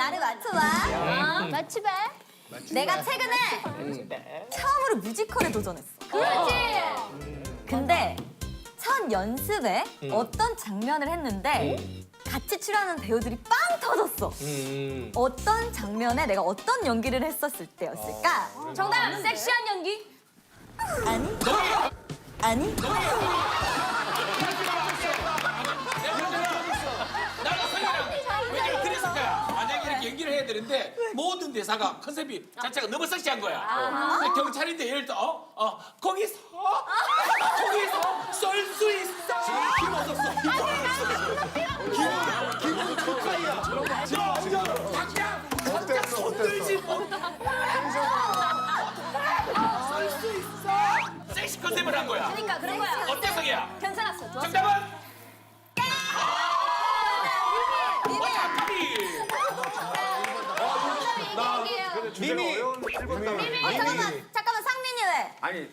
나를 맞춰봐. 맞추봐. 내가 최근에 처음으로 뮤지컬에 도전했어. 그렇지. 근데 첫 연습에 어떤 장면을 했는데 같이 출연하는 배우들이 빵 터졌어. 어떤 장면에 내가 어떤 연기를 했었을 때였을까? 정답. 섹시한 연기. 아니? 아니? 나도 생각해. 왜냐면 그랬을 거야. 만약에 이렇게 연기를 해야 되는데 모든 대사가 컨셉이 자체가 너무 섹시한 거야. 근데 경찰인데 예를 들어 거기서 쏠 수 있어. 힘 얻었어. 기분 좋다야. 당장 손들지 못. 쏠 수 있어. 섹시 컨셉을 한 거야. 그러니까 그런 거야. 어때 성이야? 괜찮았어. 좋았어. 정답은? 미미. 잠깐만 상민이 왜? 아니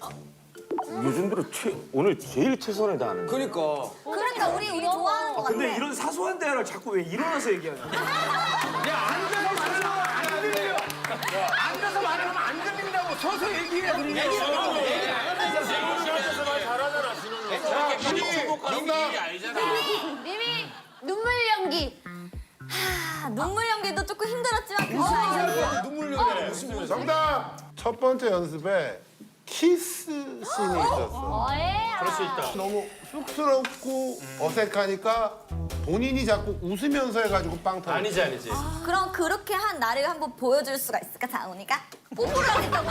요즘 들어 오늘 제일 최선을 다하는. 그러니까. 그러니까 우리 좋아하는 거 같아. 근데 이런 사소한 대화를 자꾸 왜 일어나서 얘기하냐? 야 앉아서 말하면 안 들려. 앉아서 말하면 안 들린다고 서서 얘기해야 들리냐? 미미 눈물 연기. 눈물 연기도 조금 힘들었지만 괜찮아. 눈물 연기 무슨 말? 정답! 첫 번째 연습에 키스 씬이 있었어. 그럴 수 있다. 너무 쑥스럽고 어색하니까 본인이 자꾸 웃으면서 해가지고 빵 터졌어. 아니지. 그럼 그렇게 한 나를 한번 보여줄 수가 있을까, 자훈이가? 뽀뽀를 하겠다고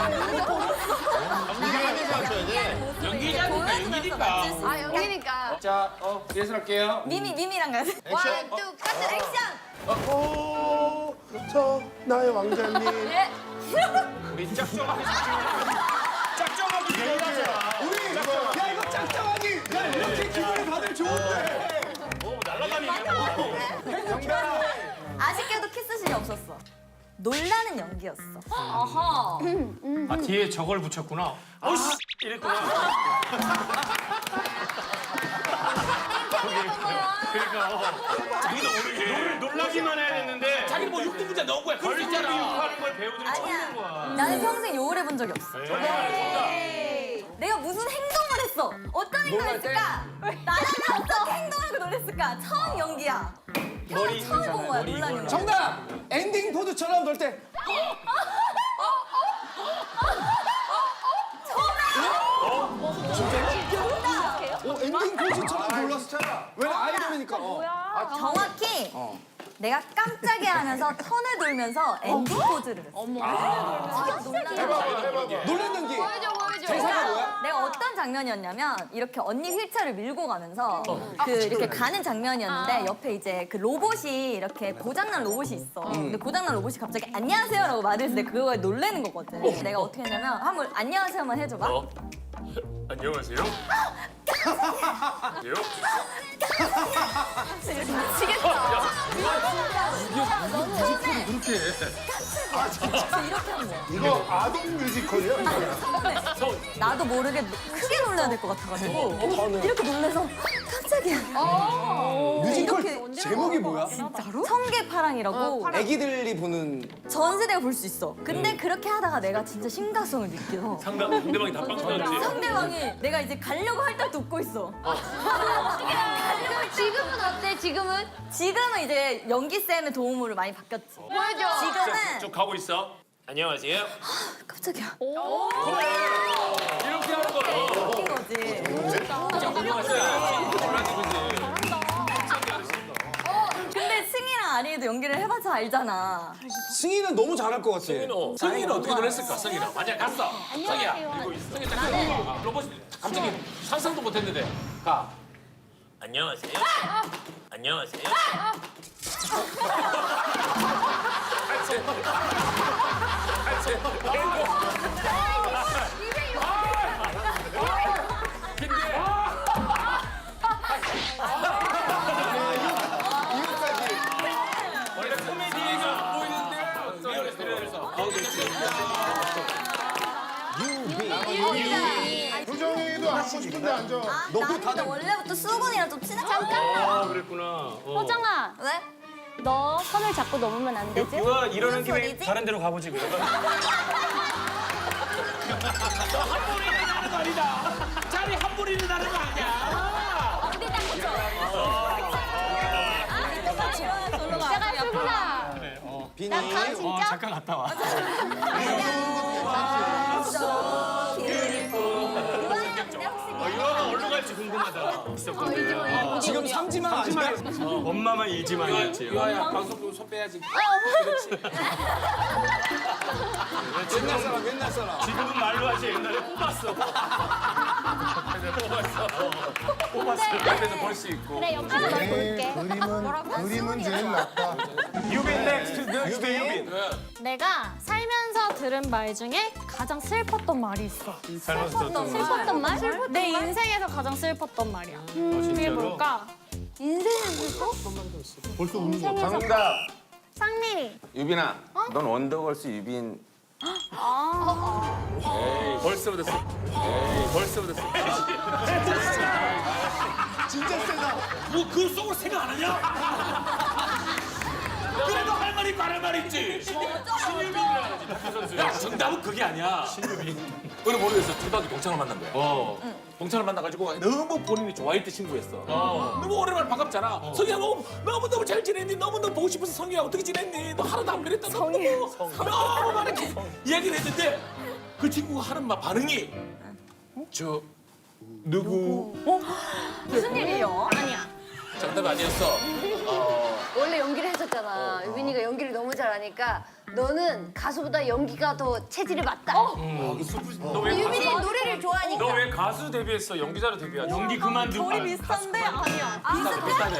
연기자니까 연기니까. 아 연기니까. 자, 예술할게요. 미미랑 같이. 원, 투, 카트. 액션! 저 나의 왕자님. 예. 우리 짝정하게 짝정하게 대단하잖아. 우리 야 이거 짱짱하니. 야 이렇게 기분이 다들 좋은데. 아쉽게도 키스신이 없었어. 놀라는 연기였어. 어허. 아 뒤에 저걸 붙였구나. 어씨 이랬구나. 그러니까 자기도 모르게 놀라기만 해야 됐는데 자기는 뭐 6등 문제 넣은 거야. 그럴 수 걸리기 있잖아. 하는 걸 배우들이 처음 아니야. 본 거야. 나는 평생 요를 해본 적이 없어. 내가 무슨 행동을 했어? 어떤 행동을 했을까? 나랑 어떤 행동을 하고 놀랬을까? 처음 연기야. 머리 처음 본 거야, 놀란 연기. 정답. 엔딩 포즈처럼 놀 때. 엔딩 포즈처럼 놀랐어. 왜냐 아이돌이니까. 정확히 내가 깜짝이야 하면서 턴을 돌면서 엔딩 포즈를 했어. 놀란 연기. 보여줘. 대사가 뭐야? 내가 어떤 장면이었냐면 이렇게 언니 휠체어를 밀고 가면서 그 이렇게 가는 장면이었는데 옆에 이제 그 로봇이 이렇게 고장난 로봇이 있어. 근데 고장난 로봇이 갑자기 안녕하세요라고 말을 했을 때 그거에 놀래는 거거든. 내가 어떻게 했냐면 한번 안녕하세요만 해줘봐. 안녕하세요. 미치겠다. 그렇게 해. 진짜 이렇게 하는 거야. 이거 아동 뮤지컬이야? 나도 모르게 크게 놀라야 될 것 같아가지고 이렇게 놀래서 깜짝이야. 뮤지컬 이렇게 제목이 뭐야? 진짜로? 성게파랑이라고 애기들이 보는. 전 세대가 볼 수 있어. 근데 그렇게 하다가 내가 진짜 심각성을 느껴서 상대방이 답방 터졌지. 상대방이 내가 이제 가려고 할 때도 웃고 있어. 지금은 어때? 지금은 이제 연기쌤의 도움으로 많이 바뀌었지. 보여줘. 지금은 쭉 가고 있어. 안녕하세요. 깜짝이야. 이렇게 하는 거야. 웃긴 거지. 근데 승희랑 아리도 연기를 해봐서 알잖아. 승희는 너무 잘할 것 같아. 성이는 어떻게 놀랬을까? 성이는 만약 갔어. 성이야. 성이 딱 로봇이 갑자기 상상도 못했는데 가. 안녕하세요. 안녕하세요. 원래 코미디가 안 보이는데 그래서 조정이도 앉고 싶은데 앉아. 나 근데 원래부터 수근이랑 좀 친했잖아. 아 그랬구나. 허정아. 왜? 너 선을 잡고 넘으면 안 되지? 유아 이러는 김에 소리지? 다른 데로 가보지 그래. 한 번에 일어나는 거 아니다. 자리 한 번에 일어나는 거 아니야. 어디 딱 붙여. 이따가 출구나. 비니. 잠깐 갔다 와. 유아가 어디로 갈지 궁금하다. 있었거든. 지금 삼지만 아니야? 엄마만 일지만이었지. 유아야 방송 손 빼야지. 맨날 사람 맨날 사람. 지금은 말로 하지 옛날에 뽑았어. 뽑았어. 앞에서 볼 수 있고. 그래, 옆에서 널 볼게. 그림은 제일 낫다. 유빈 넥스트 유빈. 내가 살면서 들은 말 중에 가장 슬펐던 말이 있어. 슬펐던 말? 내 인생에서 가장 슬펐던 말이야. 그게 뭘까? 벌써 우는 거. 정답. 상민이. 유빈아, 넌 원더걸스 유빈. 벌써부터 쓰. 벌써부터 쓰. 진짜 세다. 뭐 그 속으로 생각 안 하냐? 그래도 할 말 있고 안 할 말 있지. 야, 정답은 그게 아니야. 우리 모르겠어. 초등학교 동창을 만난 거야. 동창을 만나가지고 너무 본인이 좋아했던 친구였어. 너무 오랜만에 반갑잖아. 성희야 너무 잘 지냈니? 너무 보고 싶어서 성희야 어떻게 지냈니? 너 하나도 안 그랬다. 너무 많이 이야기를 했는데 그 친구가 하는 반응이 저 누구? 무슨 일이요? 아니야. 정답 아니었어. 원래 연기를 했었잖아. 유빈이가 연기를 너무 잘하니까 너는 가수보다 연기가 더 체질이 맞다. 너왜 유빈이 노래를 좋아하니까. 너 왜 가수 데뷔했어? 연기자로 데뷔하지? 연기 그만두고. 거의 비슷한데 아니야. 비슷하네.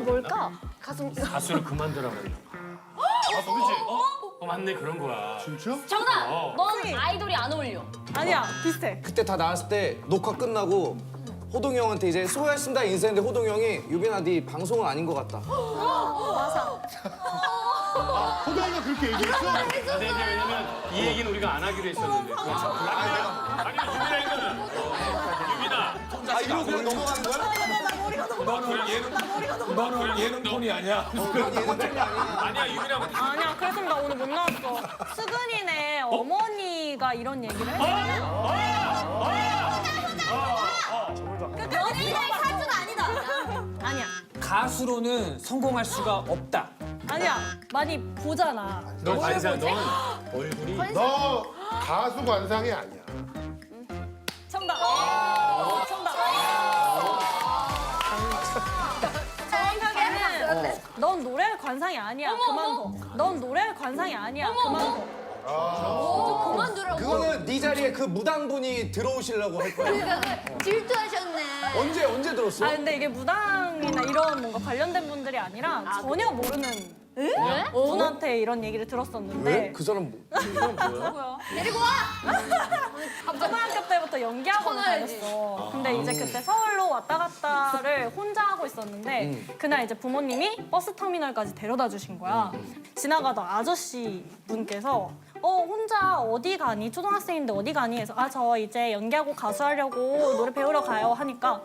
뭘까? 가수를 그만두라 그래. 그렇지? 맞네 그런 거야. 정답! 넌 아이돌이 안 어울려. 아니야. 비슷해. 그때 다 나왔을 때 녹화 끝나고 호동이 형한테 이제 수고했습니다 인사했는데 호동이 형이 유빈아 네 방송은 아닌 것 같다. 호동이가 그렇게 얘기했어? 근데 이제 왜냐면 이 얘기는 우리가 안 하기로 했었는데. 아니 유빈아 이거는 유빈아. 아 이러고 그냥 넘어가는 거야? 너는 예능 톤이 아니야. 아니야 유빈아. 아니야. 그래서 나 오늘 못 나왔어. 수근이네 어머니가 이런 얘기를 해. 연예인의 사주는 아니다. 아니야. 가수로는 성공할 수가 없다. 아니야. 많이 보잖아. 너 관상 넌 얼굴이. 너 가수 관상이 아니야. 정답. 정답. 정확하게는 넌 노래 관상이 아니야. 그만둬. 넌 노래 관상이 아니야. 그만둬. 그만두라고. 그거는 네 자리에 그 무당분이 들어오시려고 할 거야. 그러니까 질투하셨네. 언제 들었어? 아 근데 이게 무당이나 이런 뭔가 관련된 분들이 아니라 전혀 모르는 분한테 이런 얘기를 들었었는데 왜? 그 사람 데리고 와! 초등학교 때부터 연기학원을 쳐놔야지. 다녔어. 근데 이제 그때 서울로 왔다 갔다를 혼자 하고 있었는데 그날 이제 부모님이 버스 터미널까지 데려다 주신 거야. 지나가던 아저씨 분께서 혼자 어디 가니? 초등학생인데 어디 가니? 해서 저 이제 연기하고 가수하려고 노래 배우러 가요 하니까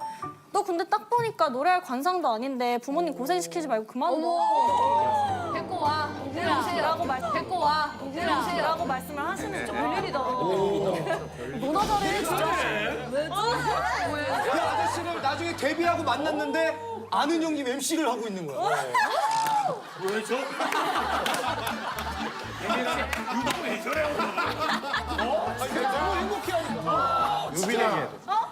너 근데 딱 보니까 노래할 관상도 아닌데 부모님 고생시키지 말고 그만 어머. 데리고 와. 라고 말씀 데리고 와. 라고 말씀을 하시는 좀 별일이다. 너나 잘해 진짜. 그 아저씨를 나중에 데뷔하고 만났는데 아는 형님 MC를 하고 있는 거야. 왜죠? 왜 저래? 너무 행복해하니까. 유빈아,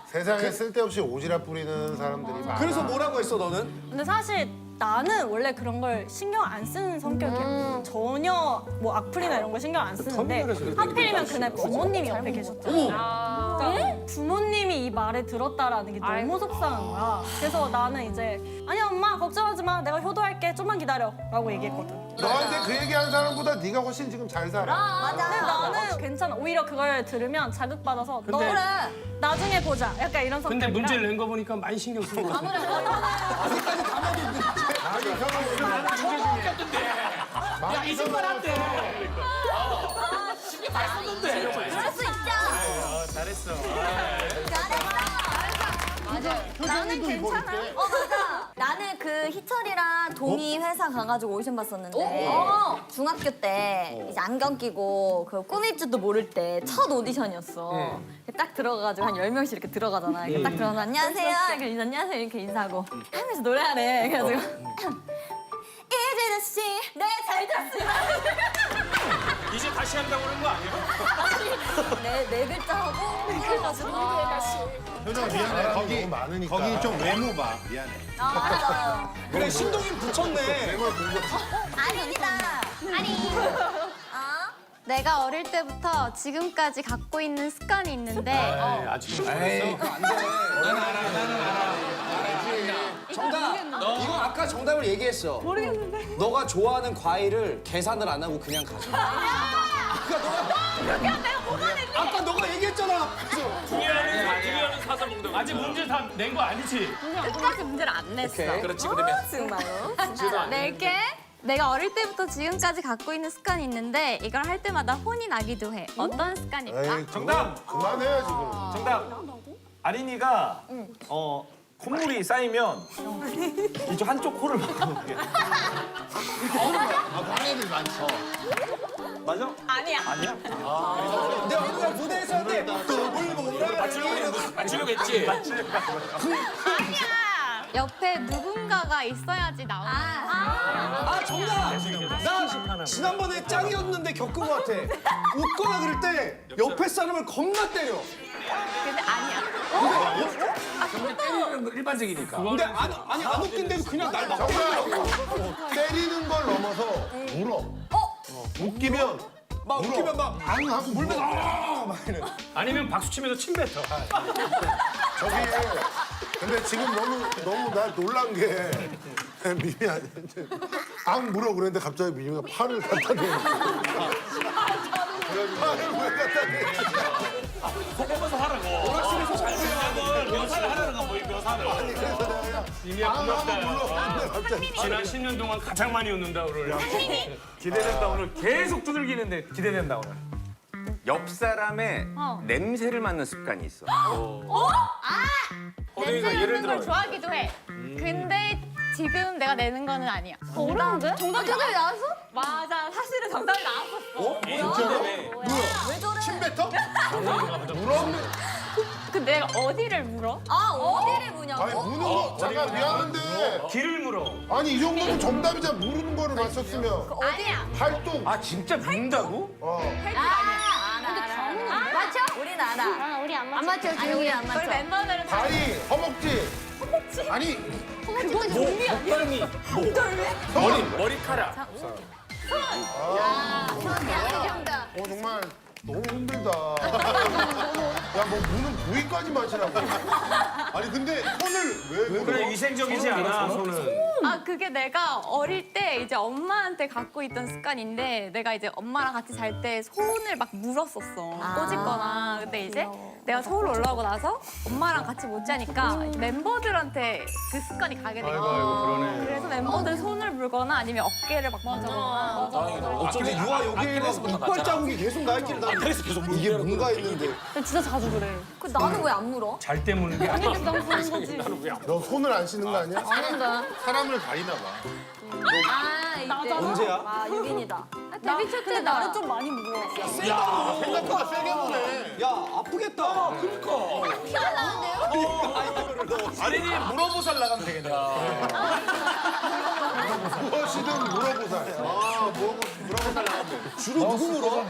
세상에 쓸데없이 오지랖 부리는 사람들이 많아. 그래서 뭐라고 했어 너는? 근데 사실 나는 원래 그런 걸 신경 안 쓰는 성격이야. 전혀 뭐 악플이나 이런 거 신경 안 쓰는데 하필이면 그날 부모님이 옆에 계셨잖아. 그러니까 부모님이 이 말을 들었다라는 게 너무 속상한 거야. 그래서 나는 이제 아니야 엄마 걱정하지 마. 내가 효도할게. 좀만 기다려. 라고 얘기했거든. 너한테 그 얘기한 사람보다 네가 훨씬 지금 잘 살아. 근데 나는 괜찮아. 오히려 그걸 들으면 자극받아서 너 근데- 나중에 보자. 약간 이런 성격이라. 근데 문제를 낸 거 보니까 많이 신경 쓰는 거 같아. 야, 이 정말 안 돼. 신경 많이 썼는데. 그럴 수 있죠. 잘했어. 잘했어. 표정이도 입어볼게. 맞아. 나는 그 희철이랑 동희 회사 가가지고 오디션 봤었는데 중학교 때 이제 안경 끼고 그 꾸밀 줄도 모를 때 첫 오디션이었어. 딱 들어가가지고 한 10명씩 이렇게 들어가잖아. 이렇게 딱 들어가서 안녕하세요. 이렇게 인사, 안녕하세요. 이렇게 인사하고 하면서 노래하래. 그래가지고 이제 다시 잘 들었습니다. 이제 다시 한다고 그러는 거 아니야? 네 글자 하고 해가지고 효정아 미안해. 거기 너무 많으니까. 거기 좀 외모 봐. 미안해. 맞아요. 그래 신동인 붙였네. 아닙니다. 내가 어릴 때부터 지금까지 갖고 있는 습관이 있는데 아직도 에이 모르겠어? 그거 안 돼. 정답. 이거 아까 정답을 얘기했어. 모르겠는데. 너가 좋아하는 과일을 계산을 안 하고 그냥 가져. 아까 너가 얘기했잖아. 두개는 사서 먹는 거. 아직 문제 다 낸 거 아니지? 끝까지 문제를 안 냈어. 오케이. 그렇지 그러면 정말로. 낼게. 내가 어릴 때부터 지금까지 갖고 있는 습관이 있는데 이걸 할 때마다 혼이 나기도 해. 어떤 습관일까? 에이, 정답. 그만해 지금. 정답. 아린이가 콧물이 쌓이면 이쪽 한쪽 코를 막아놓게. 하는 애들 많지. 맞아? 아니야. 아니야? 내가 오늘 무대에서 할때 맞추려고 했지? 옆에 누군가가 있어야지 나오는. 아 정답. 나 지난번에 짱이었는데 겪은 것 같아. 웃거나 그럴 때 옆에 사람을 겁나 때려. 근데 아니야. 때리는 거 일반적이니까. 근데 안 웃긴데도 그냥 날 막. 정답. 때리는 걸 넘어서 울어. 웃기면 막 웃기면 막 안 하고 물면 막 이래. 아니면 박수 치면서 침 뱉어. 저기 근데 지금 너무 나 놀란 게 미미한테 앙 물어 그랬는데 갑자기 미미가 팔을 갖다 대. 팔을 왜 갖다 대? 보면서 하라고. 오락실에서 잘 쓰는 묘사를 하라는 거 뭐이 묘사를. 이미야 고맙다. 갑자기 지난 10년 동안 가장 많이 웃는다 오늘. 기대된다 오늘. 계속 두들기는데 기대된다 오늘. 옆 사람의 냄새를 맡는 습관이 있어. 호동이가 냄새 예를 맡는 걸 들어. 좋아하기도 해. 근데 지금 내가 내는 거는 아니야. 어려운데? 정답이 나왔어? 맞아. 사실은 정답이 나왔었어. 진짜로? 왜 저래? 침 뱉어? 근데 내가 어디를 물어? 어디를 아니 무냐고? 무는 거 잠깐 미안한데 길을 물어. 아니 이 정도면 정답이잖아. 무르는 거를 맞췄으면 아니야. 팔뚝. 아 진짜 문다고? 맞죠? 우린 알아. 우리 안 안 맞죠? 아니 우리 안 우리 맞죠? 멤버들은 다 다리, 허벅지. 아니 머리카락. 정말 너무 힘들다. 야 뭐 무는 부위까지 맞추라고. 아니 근데 손을 왜 그래 위생적이지 않아 손은. 그게 내가 어릴 때 이제 엄마한테 갖고 있던 습관인데 내가 이제 엄마랑 같이 잘 때 손을 막 물었었어. 꼬집거나. 근데 이제 내가 서울 올라오고 나서 엄마랑 같이 못 자니까 멤버들한테 그 습관이 가게 된 거야. 아이고 그러네. 그래서 멤버들 손을 물거나 아니면 어깨를 막 만져보거나. 어쩐지 유아 여기에 막 이빨 자국이 계속 나 있길래 나 이게 뭔가 했는데. 진짜 자주 그래. 그 나는 왜 안 물어? 잘 때 무는 게 아니야. 그냥 부는 거지. 너 손을 안 씻는 거 아니야? 아닌가? 사람을 가리나 봐. 이때. 언제야? 유빈이다. 데뷔 첫 근데 때다. 나를 좀 많이 물어. 생각보다 세게 보네. 야 아프겠다. 아린이 물어보살 나가면 되겠다. 무엇이든 물어보살. 물어보살 나가면 주로 누구 물어?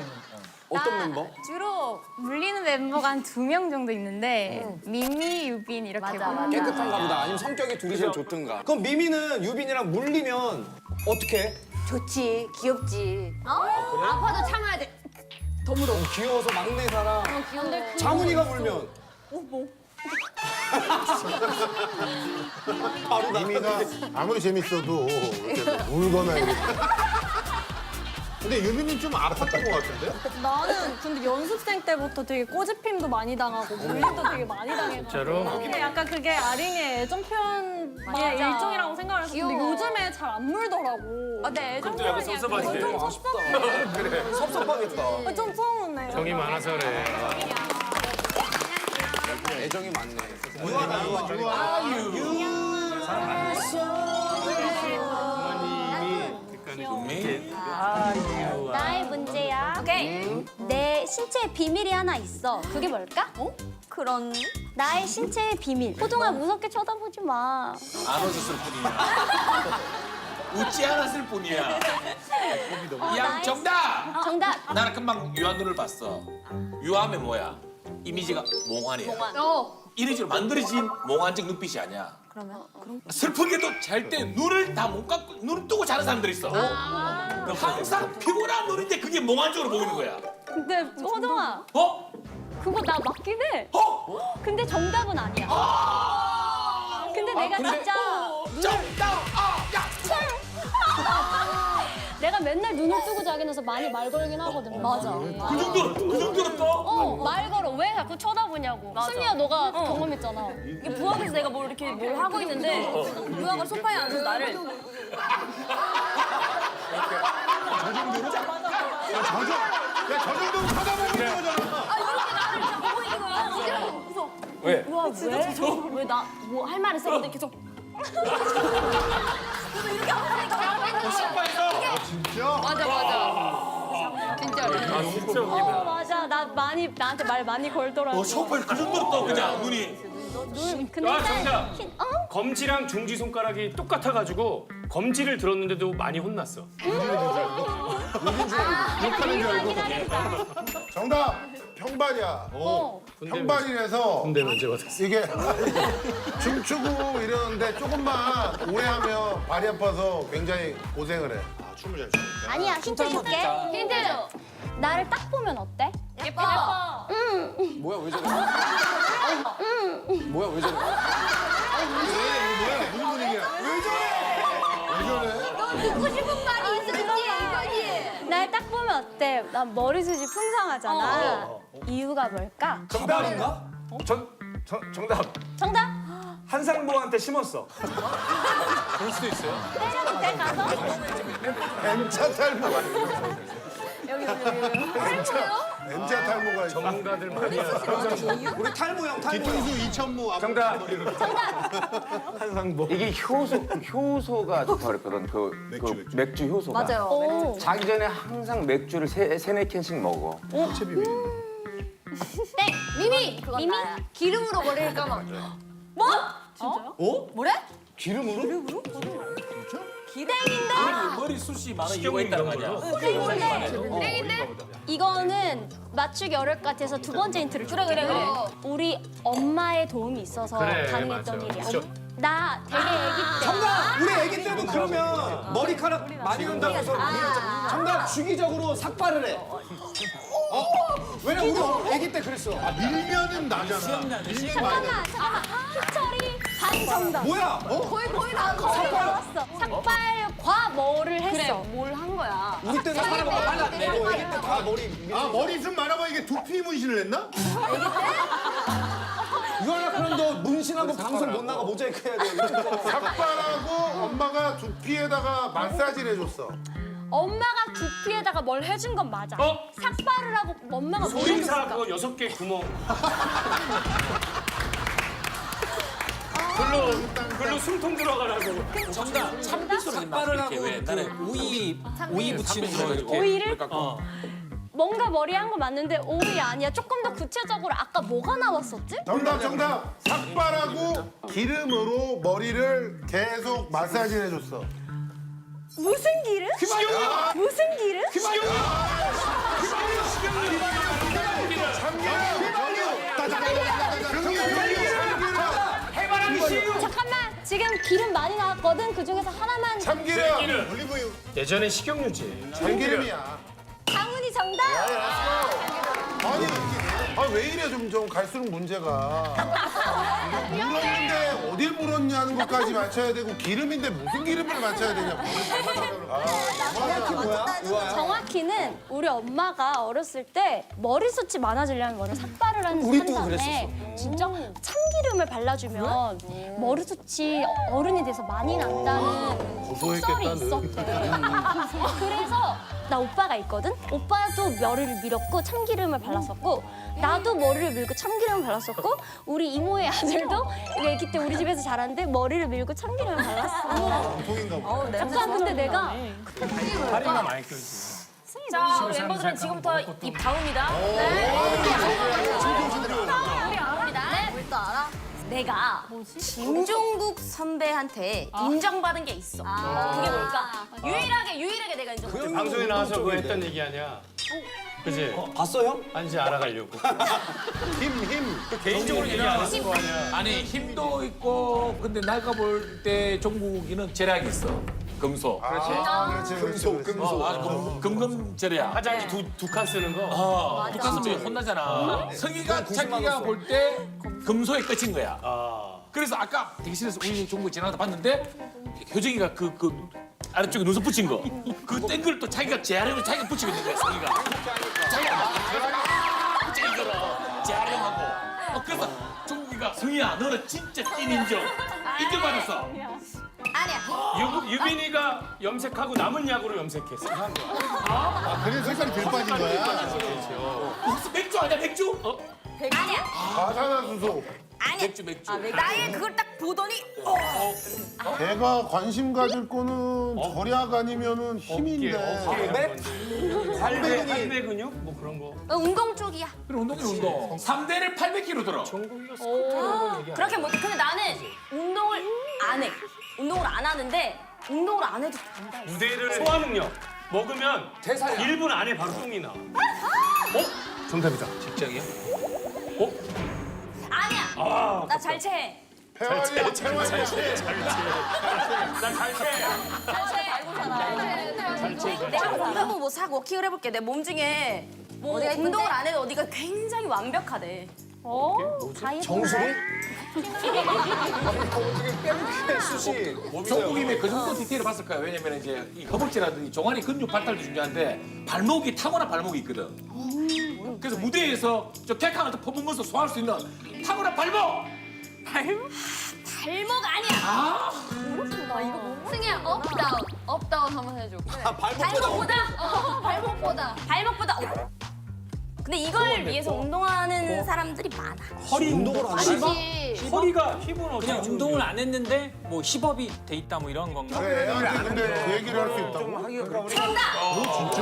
어떤 멤버? 주로 물리는 멤버가 한 2명 정도 있는데 미미, 유빈 이렇게 물어. 깨끗한가 보다. 아니면 성격이 둘이 제일 좋든가. 그럼 미미는 유빈이랑 물리면 어떻게 해? 좋지, 귀엽지. 아파도 참아야 돼. 귀여워서 막내 사람. 장훈이가 물면. 바로 나. 미미가 아무리 재밌어도 이렇게 울거나 이렇게. 근데 유빈이 좀 아팠던 것 같은데? 나는 근데 연습생 때부터 되게 꼬집힘도 많이 당하고 물림도 되게 많이 당해가지고. 진짜로? 근데 약간 그게 아린의 애정 표현의 일종이라고 생각을 했어. 근데 요즘에 잘 안 물더라고. 내 애정 또 약간 표현이야. 섭섭하지. 좀 섭섭해. 섭섭하겠다. 좀 서운해. 정이 많아서 그래. 애정이 많네. 나의 문제야. 오케이. 내 신체에 비밀이 하나 있어. 그게 뭘까? 그런 나의 신체의 비밀. 호동아 무섭게 쳐다보지 마. 안 웃었을 뿐이야. 웃지 않았을 뿐이야. 양 정답. 정답. 나는 금방 유아 눈을 봤어. 유아하면 뭐야? 이미지가 몽환이야. 이미지로 만들어진 몽환적 눈빛이 아니야. 그러면 슬프게도 잘 때 눈을 다 못 감고 눈을 뜨고 자는 사람들이 있어. 항상 피곤한 눈인데 그게 몽환적으로 보이는 거야. 근데 호동아 어? 그거 나 맞긴 해. 어? 근데 정답은 아니야. 근데 내가 진짜 정답! 야! 내가 맨날 눈을 뜨고 자긴 해서 많이 말 걸긴 하거든. 맞아. 그 정도로 또? 말 걸어. 왜 자꾸 쳐다보냐고. 승리야 너가 경험했잖아. 이게 부엌에서 내가 뭘 이렇게 뭘 하고 있는데 유아가 소파에 앉아서 나를 저 정도면 쳐다보고 있는 거잖아. 이렇게 나를 다 보고 있는 거야. 그래서 왜? 유아 왜 나 뭐 할 말 있었는데 계속 그래서 이렇게 하고 있으니까 진짜? 맞아. 나한테 말 많이 걸더라고. 소파에 그 정도로 떠 그냥 눈이. 근데 일단 정답. 어? 검지랑 중지 손가락이 똑같아가지고 검지를 들었는데도 많이 혼났어. 정답 평발이야. 평발이라서 군대는 언제 받았어? 이게 춤추고 이러는데 조금만 오래 하면 발이 아파서 굉장히 고생을 해. 아니야 힌트 줄게. 힌트. 나를 딱 보면 어때? 예뻐. 뭐야 왜 저래? 뭐야 왜 저래? 무슨 분위기야? 왜 저래? 듣고 싶은 말이 있었지 이거지. 날 딱 보면 어때? 난 머리숱이 풍성하잖아. 이유가 뭘까? 정답인가? 정답. 정답? 한상보한테 심었어. 그럴 수도 있어요. 때려도 돼 가서? M자 탈모. M자 탈모가 있어. 전문가들 많이 하는. 우리 탈모형 탈모. 뒤통수 이천무 앞 정답. 한상보. 이게 효소가 좋다 그랬거든. 그 맥주 효소가. 맞아요. 오. 자기 전에 항상 맥주를 세네 캔씩 먹어. 땡! 미미! 미미? 기름으로 머리를 감아. 뭐? 진짜요? 뭐래? 기름으로? 땡인데? 머리숱이 많은 이유가 있다는 거 아니야? 땡인데? 이거는 맞추기 어려울 것 같아서 두 번째 힌트를 줄게. 그래. 우리 엄마의 도움이 있어서 그래, 가능했던 맞아. 일이야. 그쵸. 나 되게 애기 때. 정답! 우리 애기 때도 그러면 머리카락 많이 난다고 해서 정답 주기적으로 삭발을 해. 왜냐면 우리 애기 때 그랬어. 밀면은 나잖아. 잠깐만. 희철이 반 정답. 뭐야? 거의 다 거의 나왔어. 삭발과 뭐를 했어. 뭘 한 거야? 우리 때는 사람마다 빨랐네. 애기 때 다 머리. 아 머리숱 많아봐 이게 두피 문신을 했나? 이거나 그럼 너 문신하고 방송 못 나가 모자이크 해야 돼. 삭발하고 엄마가 두피에다가 마사지를 해줬어. 엄마가 두피에다가 뭘 해준 건 맞아. 삭발을 하고 엄마가 뭘 소림사 해줬을까? 그거 6개 구멍. 글로 숨통 들어가라고. 정답. 참빗으로 막 이렇게 왜 나는 오이 붙이는 거 이렇게. 오이를? 뭔가 머리에 한 거 맞는데 오이 아니야. 조금 더 구체적으로 아까 뭐가 나왔었지? 정답. 삭발하고 기름으로 머리를 계속 마사지를 해줬어. 무슨 기름? 무슨 기름? 잠깐만 지금 기름 많이 나왔거든. 그 중에서 하나만. 참기름. 올리브유. 예전에 식용유지. 참기름이야. 강훈이 정답. 아니 왜 이래 점점 갈수록 문제가. 물었는데 어딜 물었냐는 것까지 맞춰야 되고 기름인데 무슨 기름을 맞춰야 되냐고. 정확히는 우리 엄마가 어렸을 때 머리숱이 많아지려면 머리 삭발을 한 다음에 진짜 참기름을 발라주면 머리숱이 어른이 돼서 많이 난다는 속설이 있었대. 그래서 나 오빠가 있거든? 오빠도 머리를 밀었고 참기름을 발랐었고 나도 머리를 밀고 참기름을 발랐었고 우리 이모의 아들도 애기 때 우리 집에서 자랐는데 머리를 밀고 참기름을 발랐어. 약간 근데 내가 다리가 많이 껴지. 자, 우리 멤버들은 지금부터 입 다웁니다. 뭘또 알아? 내가 김종국 선배한테 인정받은 게 있어. 그게 뭘까? 유일하게 내가 인정받은 거. 방송에 나와서 그거 했던 얘기 아니야? 그지? 봤어 형? 아닌지 알아가려고. 힘. 개인적으로 얘기 안 했을 거 아니야. 아니 힘도 있고 근데 내가 볼 때 종국이는 재량이 있어. 금소. 금소. 금금재량. 화장지 두 칸 쓰는 거. 북한 선배 혼나잖아. 성희가 자기가 볼 때 금소의 끝인 거야. 그래서 아까 대기실에서 우리 종국 지나가다 봤는데 효정이가 그 아래쪽에 눈썹 붙인 거. 그 땡 걸 또 자기가 재활용을 자기가 붙이고 있는 거야, 성희가. 자기가 재활용하고. 그래서 종국이가 성희야, 너는 진짜 찐 인정받았어. 아니야. 유빈이가 염색하고 남은 약으로 염색했어. 그래서 색깔이 덜 빠진 거야. 혹시 맥주 아니야, 맥주? 아니야. 과산화수소. 아니야. 맥주. 나의 그걸 딱 보더니 걔가 관심 가질 거는 절약 아니면은 힘인데. 팔배 근육? 뭐 그런 거. 운동 쪽이야. 그래, 운동. 3대를 800kg 들어. 그렇게 못해. 근데 나는 운동을 안 해. 운동을 안 하는데 운동을 안 해도 된다. 무대를 소화 능력. 먹으면 1분 안에 바로 똥이 나. 정답이다. 직장이야? 아니야. 나 잘 채. 태환이야. 나 잘 채. 내가 한번 뭐 싹 워킹을 해볼게. 내 몸 중에 뭐 운동을 안 해도 어디가 굉장히 완벽하대. 정수리? 수시. 종국이면 그 정도 디테일을 봤을 거야. 왜냐면 이제 이 허벅지라든지 종아리 근육 발달도 중요한데 발목이 타고난 발목이 있거든. 그래서 무대에서 저 객항을 퍼붓는 것을 소화할 수 있는 타고난 발목! 발목 아니야. 승희야, 업다운 한번 해줘. 발목보다. 근데 이걸 위해서 운동하는 사람들이 많아. 허리 운동을 안 해? 허리가 힙은 어떻게 그냥 운동을 안 했는데 뭐 힙업이 돼 있다 뭐 이런 건가? 그래, 애한테 근데 그 얘기를 할 수 있다고? 정답! 진짜?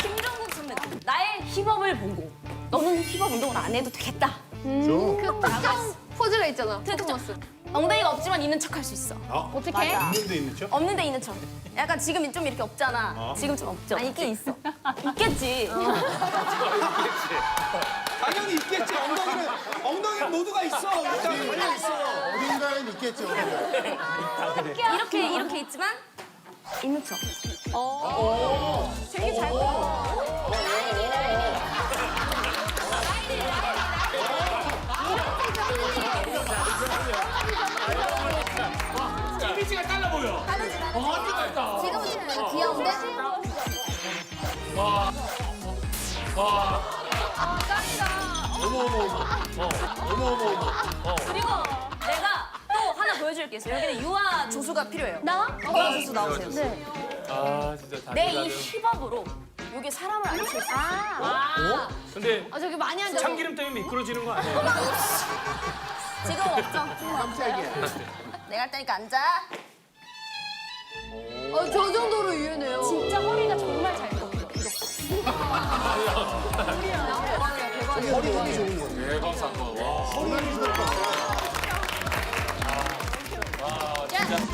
김종국 선배다. 나의 힙업을 보고 너는 힙업 운동을 안 해도 되겠다. 그 특정 포즈가 있잖아. 퍼포먼스. 엉덩이가 없지만 있는 척 할 수 있어. 어떻게? 있는데 있는 척? 없는데 있는 척. 약간 지금 좀 이렇게 없잖아. 지금 좀 없죠? 아니, 있긴 있어. 있겠지. 당연히 있겠지. 엉덩이는 모두가 있어. 어딘가엔 있겠지. 어딘가. 이렇게 있지만 있는 척. 되게 잘 보여. 이미지가 달라 보여. 완전 지금은 좀 귀여운데? 그리고 내가 또 하나 보여줄 게 있어요. 여기는 유아 조수가 필요해요. 나? 유아 조수 나오세요. 네. 아 진짜 다 내 이 힙업으로 여기 사람을 앉힐 수 있어. 근데 저기 많이 앉아. 참기름 때문에 미끄러지는 거 아니에요? 지금 없죠? 내가 할 테니까 앉아. 저 정도로 유연해요. 진짜 허리가 정말 잘 보여. 허리 좋은 거. 대박 사건. 와.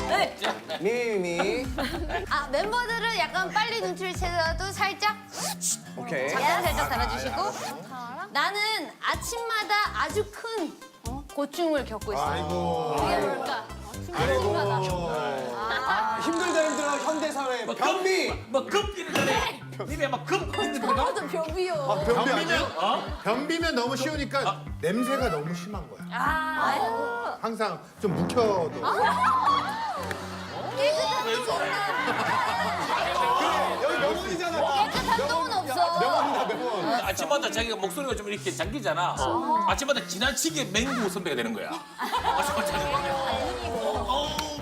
네. 미미. 멤버들은 약간 빨리 눈치채더라도 살짝 오케이. 살짝 달아주시고 나는 아침마다 아주 큰 고충을 겪고 있어. 아이고. 그게 뭘까? 아침마다. 힘들다 현대 사회. 변비. 뭐 급기는 전에 입에 막 급. 저도 병이요. 변비 아니야? 변비면 너무 쉬우니까 냄새가 너무 심한 거야. 항상 좀 묵혀도. 여기 명언이잖아. 깨끗한 똥은 없어. 아침마다 자기가 목소리가 좀 이렇게 잠기잖아. 아침마다 지나치게 맹구 선배가 되는 거야. 아침마다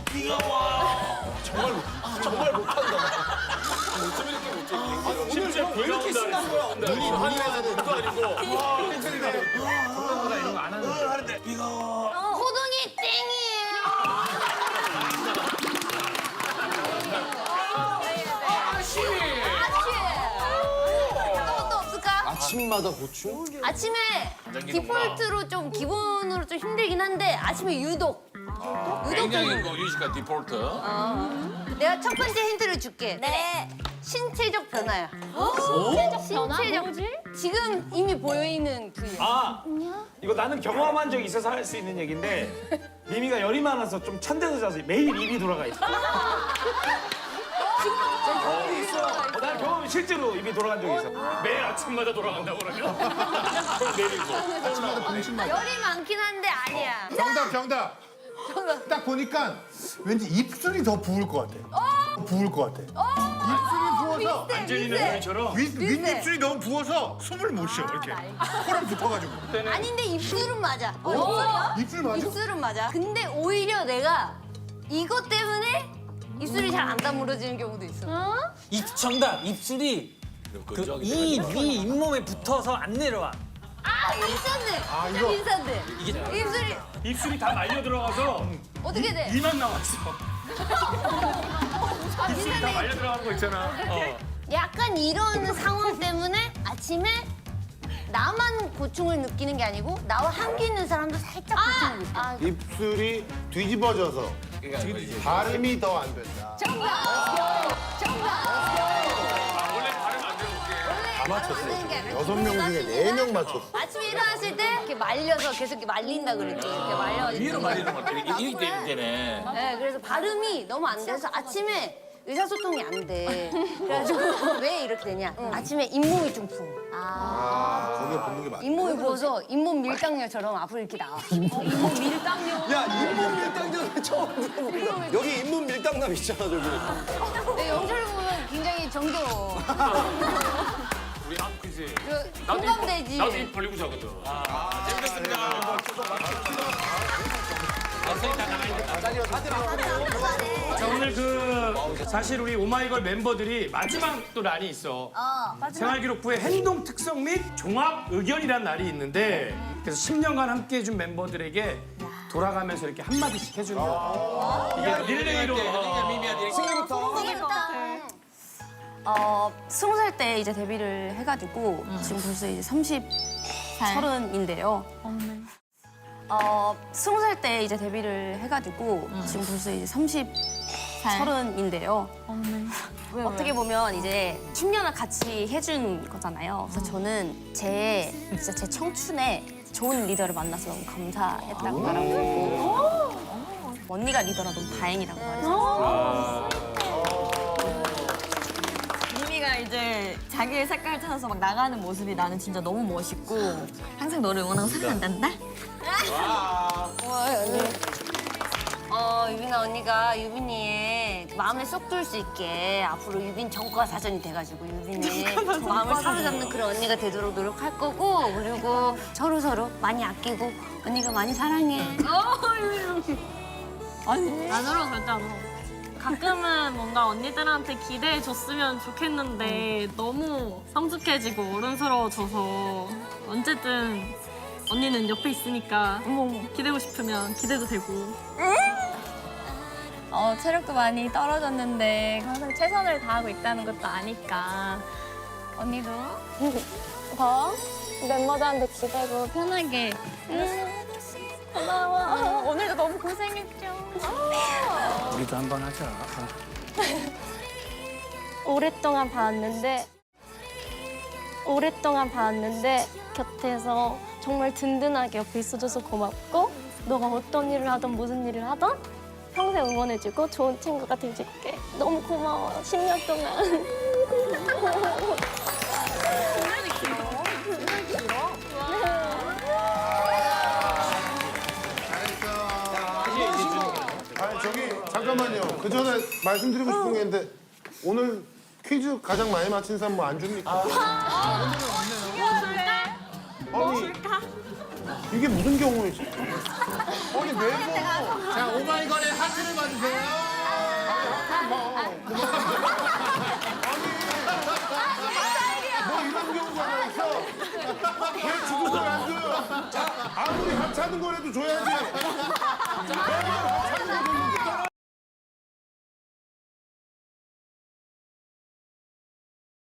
비가 와. 정말 못한다. 어쩜 이렇게 못해? 왜 이렇게 신난 거야? 눈이 하늘에서 눈도 아니고. 나 이런 거 안 하는데. 호동이 땡이에요. 아침마다 보충? 아침에 디폴트로 좀 기본으로 좀 힘들긴 한데 아침에 유독 굉장히 그 유식한 디폴트. 내가 첫 번째 힌트를 줄게. 네. 신체적 변화야. 신체적 뭐지? 지금 이미 보여 있는 부위. 아, 이거 나는 경험한 적이 있어서 할 수 있는 얘기인데 미미가 열이 많아서 좀 찬데서 자서 매일 입이 돌아가 있어. 난 경험이 실제로 입이 돌아간 적이 있어. 매일 아침마다 돌아간다고 그러면? 그럼 내리고. 아침마다 봉신 맞아. 열이 많긴 한데 아니야. 정답. 딱 보니까 왠지 입술이 더 부을 것 같아. 부을 것 같아. 입술이 부어서 안젤리나 조리처럼. 윗입술이 너무 부어서 숨을 못 쉬어 이렇게. 코랑 붙어가지고. 아닌데 입술은 맞아. 입술 맞아? 입술은 맞아. 근데 오히려 내가 이것 때문에 입술이 잘 안 다물어지는 경우도 있어. 정답. 입술이 그 이 위 잇몸에 붙어서 안 내려와. 아, 윈산데. 이거. 윈산데. 입술이 입술이 다 말려 들어가서 어떻게 돼? 이만 나왔어. 입술이 다 말려 들어가는 거 있잖아. 약간 이런 상황 때문에 아침에 나만 고충을 느끼는 게 아니고 나와 함께 있는 사람도 살짝 고충을 느껴. 입술이 뒤집어져서 발음이 더 안 된다. 원래 발음 안 되는 게. 다 맞췄어. 6명 중에 4명 맞췄어. 아침에 일어났을 때 이렇게 말려서 계속 이렇게 말린다 그랬지. 이렇게 말려가지고. 위로 말리는 것 같아. 이게 되네. 네, 그래서 발음이 너무 안 돼서 아침에 의사소통이 안 돼. 그래가지고 왜 이렇게 되냐? 아침에 잇몸이 좀 부어. 거기에 붙는 게 맞아. 잇몸이 부어서 잇몸 밀당녀처럼 앞으로 이렇게 나와. 잇몸 밀당녀. 야, 잇몸 밀당전 처음 들어본다. 여기 잇몸 밀당남 있잖아, 저기. 내 영철 보면 굉장히 정겨워. 우리 안 퀴즈. 공감되지. 나도 입 벌리고 자거든. 재밌었습니다. 자, 오늘 사실 우리 오마이걸 멤버들이 마지막 또 날이 있어. 생활기록부의 행동 특성 및 종합 의견이란 날이 있는데 그래서 10년간 함께해준 멤버들에게 돌아가면서 이렇게 한마디씩 해주는 거야. 이게 릴레이로. 승리부터. 20살 때 이제 데뷔를 해가지고 지금 벌써 이제 30인데요. 20살 때 이제 데뷔를 해가지고 지금 벌써 이제 30인데요. 어떻게 보면 이제 10년을 같이 해준 거잖아요. 그래서 저는 진짜 제 청춘에 좋은 리더를 만나서 너무 감사했다고 말하고 언니가 리더라 너무 다행이라고 말했어요. 미미가 이제 자기의 색깔을 찾아서 막 나가는 모습이 나는 진짜 너무 멋있고 항상 너를 응원하고 사랑한단다. 유빈아 언니가 유빈이의 마음에 쏙 들 수 있게 앞으로 유빈 전과 사전이 돼가지고 유빈의 마음을 사로잡는 그런 언니가 되도록 노력할 거고 그리고 서로 많이 아끼고 언니가 많이 사랑해. 아니, 안 울어, 절대 안 울어. 가끔은 뭔가 언니들한테 기대해줬으면 좋겠는데 너무 성숙해지고 어른스러워져서 언제든 언니는 옆에 있으니까 기대고 싶으면 기대도 되고. 체력도 많이 떨어졌는데 항상 최선을 다하고 있다는 것도 아니까 언니도 더 멤버들한테 기대고 편하게 고마워. 오늘도 너무 고생했죠. 우리도 한번 하자. 오랫동안 봤는데 곁에서 정말 든든하게 옆에 있어줘서 고맙고 너가 어떤 일을 하든 무슨 일을 하든 평생 응원해주고 좋은 친구가 돼줄게. 너무 고마워. 10년 동안. 아니 저기 잠깐만요. 그 전에 말씀드리고 싶은 게 있는데 오늘 퀴즈 가장 많이 맞힌 사람 뭐 안 줍니까? 아니 이게 무슨 경우이지? 아니 매번 자, 오마이걸의 하트를 봐주세요. 아니 왜 주는 거안 줘요? 아무리 하찮은 거라도 줘야지. 매번